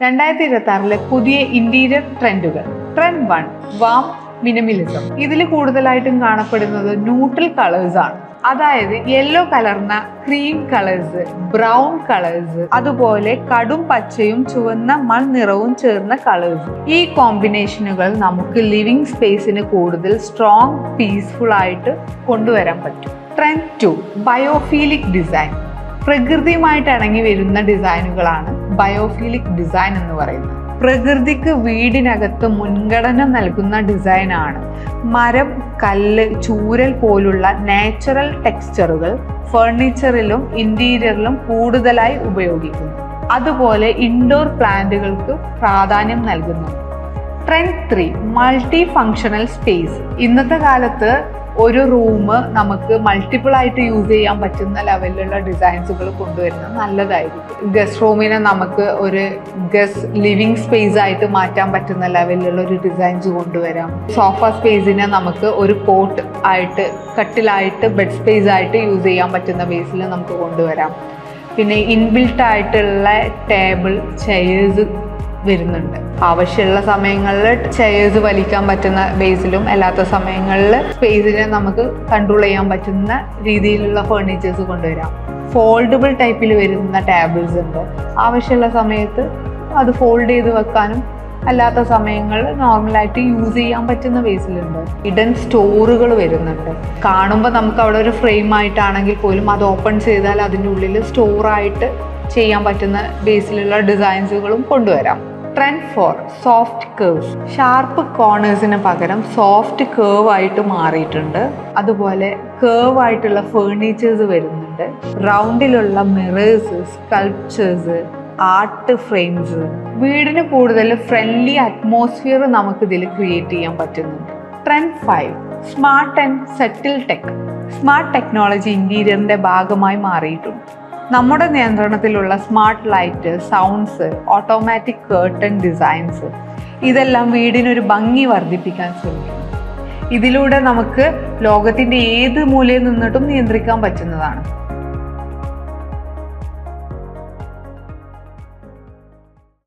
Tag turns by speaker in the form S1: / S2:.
S1: 2026 പുതിയ ഇന്റീരിയർ ട്രെൻഡുകൾ. Trend 1 warm minimalism. ഇതിൽ കൂടുതലായിട്ടും കാണപ്പെടുന്നത് ന്യൂട്രൽ കളേഴ്സ് ആണ്. അതായത് യെല്ലോ കലർന്ന ക്രീം കളേഴ്സ്, ബ്രൗൺ കളേഴ്സ്, അതുപോലെ കടും പച്ചയും ചുവന്ന മൺനിറവും ചേർന്ന കളേഴ്സ്. ഈ കോമ്പിനേഷനുകൾ നമുക്ക് ലിവിംഗ് സ്പേസിന് കൂടുതൽ സ്ട്രോങ്, പീസ്ഫുൾ ആയിട്ട് കൊണ്ടുവരാൻ പറ്റും. Trend 2 ബയോഫീലിക് design. പ്രകൃതിയുമായിട്ട് ഇണങ്ങി വരുന്ന ഡിസൈനുകളാണ് ബയോഫീലിക് ഡിസൈൻ എന്ന് പറയുന്നത്. പ്രകൃതിക്ക് വീടിനകത്ത് മുൻഗണന നൽകുന്ന ഡിസൈനാണ്. മരം, കല്ല്, ചൂരൽ പോലുള്ള നാച്ചുറൽ ടെക്സ്ചറുകൾ ഫർണിച്ചറിലും ഇന്റീരിയറിലും കൂടുതലായി ഉപയോഗിക്കുന്നു. അതുപോലെ ഇൻഡോർ പ്ലാന്റുകൾക്ക് പ്രാധാന്യം നൽകുന്നു. Trend 3 multi functional space. ഇന്നത്തെ കാലത്ത് ഒരു റൂം നമുക്ക് മൾട്ടിപ്പിൾ ആയിട്ട് യൂസ് ചെയ്യാൻ പറ്റുന്ന ലെവലിലുള്ള ഡിസൈൻസുകൾ കൊണ്ടുവരുന്നത് നല്ലതായിരിക്കും. ഗസ്റ്റ് റൂമിനെ നമുക്ക് ഒരു ഗസ്റ്റ് ലിവിങ് സ്പേസ് ആയിട്ട് മാറ്റാൻ പറ്റുന്ന ലെവലിലുള്ള ഒരു ഡിസൈൻസ് കൊണ്ടുവരാം. സോഫ സ്പേസിനെ നമുക്ക് ഒരു കോട്ട് ആയിട്ട്, കട്ടിലായിട്ട്, ബെഡ് സ്പേസ് ആയിട്ട് യൂസ് ചെയ്യാൻ പറ്റുന്ന ബേസിൽ നമുക്ക് കൊണ്ടുവരാം. പിന്നെ ഇൻബിൽട്ട് ആയിട്ടുള്ള ടേബിൾ, ചെയേഴ്സ് വരുന്നുണ്ട്. ആവശ്യമുള്ള സമയങ്ങളിൽ ചെയേഴ്സ് വലിക്കാൻ പറ്റുന്ന ബേസിലും, അല്ലാത്ത സമയങ്ങളിൽ സ്പേസിനെ നമുക്ക് കൺട്രോൾ ചെയ്യാൻ പറ്റുന്ന രീതിയിലുള്ള ഫർണിച്ചേഴ്സ് കൊണ്ടുവരാം. ഫോൾഡബിൾ ടൈപ്പിൽ വരുന്ന ടേബിൾസ് ഉണ്ട്. ആവശ്യമുള്ള സമയത്ത് അത് ഫോൾഡ് ചെയ്ത് വെക്കാനും, അല്ലാത്ത സമയങ്ങളിൽ നോർമലായിട്ട് യൂസ് ചെയ്യാൻ പറ്റുന്ന ബേസിലുണ്ട്. ഹിഡൻ സ്റ്റോറുകൾ വരുന്നുണ്ട്. കാണുമ്പോൾ നമുക്ക് അവിടെ ഒരു ഫ്രെയിം ആയിട്ടാണെങ്കിൽ പോലും അത് ഓപ്പൺ ചെയ്താൽ അതിൻ്റെ ഉള്ളിൽ സ്റ്റോറായിട്ട് ചെയ്യാൻ പറ്റുന്ന ബേസിലുള്ള ഡിസൈൻസുകളും കൊണ്ടുവരാം. Trend 4 soft curves. ഷാർപ്പ് കോർണേഴ്സിന് പകരം സോഫ്റ്റ് കേർവ് ആയിട്ട് മാറിയിട്ടുണ്ട്. അതുപോലെ കേർവ് ആയിട്ടുള്ള ഫേർണിച്ചേഴ്സ് വരുന്നുണ്ട്. റൗണ്ടിലുള്ള മിറേഴ്സ്, സ്കൾപ്ചേഴ്സ്, ആർട്ട് ഫ്രെയിംസ്. വീടിന് കൂടുതൽ ഫ്രണ്ട്ലി അറ്റ്മോസ്ഫിയർ നമുക്ക് ഇതിൽ ക്രിയേറ്റ് ചെയ്യാൻ പറ്റുന്നുണ്ട്. Trend 5 smart and subtle tech. Smart technology ഇന്റീരിയറിന്റെ ഭാഗമായി മാറിയിട്ടുണ്ട്. നമ്മുടെ നിയന്ത്രണത്തിലുള്ള smart light, sounds, automatic curtain designs, ഇതെല്ലാം വീടിനൊരു ഭംഗി വർദ്ധിപ്പിക്കാൻ ശ്രമിക്കുന്നു. ഇതിലൂടെ നമുക്ക് ലോകത്തിൻ്റെ ഏത് മൂലയിൽ നിന്നിട്ടും നിയന്ത്രിക്കാൻ പറ്റുന്നതാണ്.